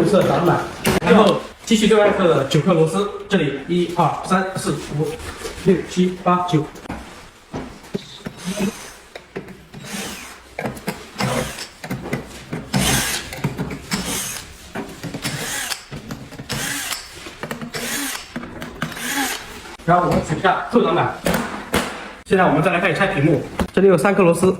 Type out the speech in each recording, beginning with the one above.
侧挡板，然后继续最外侧的9颗螺丝，这里1、2、3、4、5、6、7、8、9。然后我们取下后挡板。现在我们再来开始拆屏幕，这里有3颗螺丝。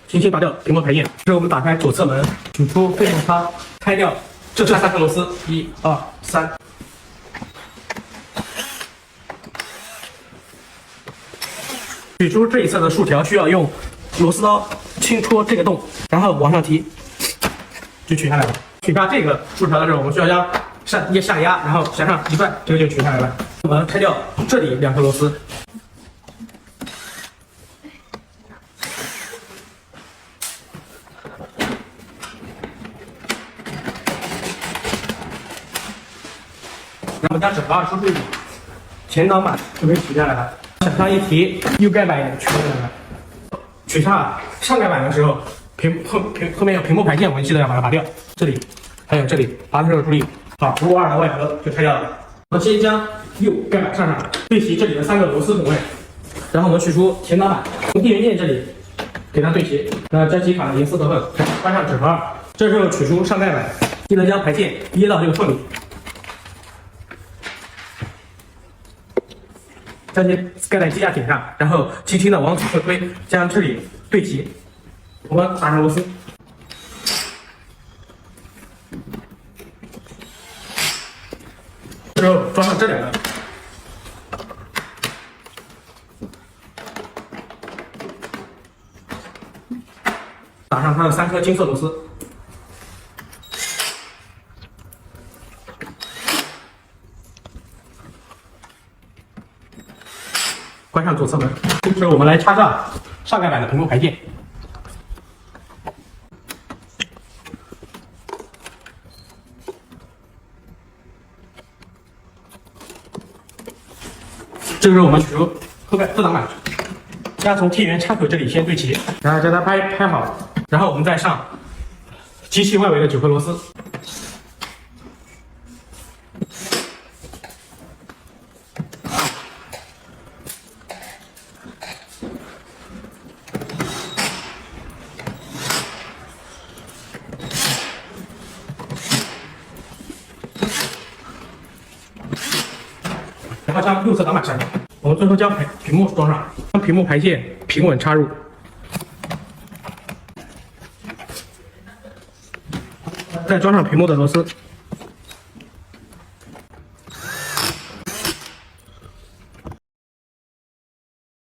轻轻拔掉屏幕排线，这是我们打开左侧门，取出废木叉，拆掉这3颗螺丝，1、2、3。取出这一侧的竖条，需要用螺丝刀轻戳这个洞，然后往上提，就取下来了。取下这个竖条的时候，我们需要将下压，然后向上一拽，这个就取下来了。我们拆掉这里2颗螺丝。然后将整个2出前挡板就可以取下来了，向上一提，右盖板也取下来了。取下上盖板的时候，后面有屏幕排线，我们记得要把它拔掉。这里还有这里，拔的时候注意。好，552的外壳就拆掉了。我们先将右盖板上对齐这里的3个螺丝孔位，然后我们取出前挡板，从电源键这里给它对齐，将其卡的严丝合缝，关上整合。这时候取出上盖板，记得将排线掖到这个缝里。将其盖在机架顶上，然后轻轻的往左侧推，将这里对齐。我们打上螺丝，之后装上这2个，打上它的3颗金色螺丝。关上左侧门，这时候我们来插上上盖板的屏幕排线。这个时候我们取出后挡板，将从电源插口这里先对齐，然后将它拍好，然后我们再上机器外围的9颗螺丝。然后将右侧挡板上，我们最后将屏幕装上，将屏幕排线平稳插入，再装上屏幕的螺丝。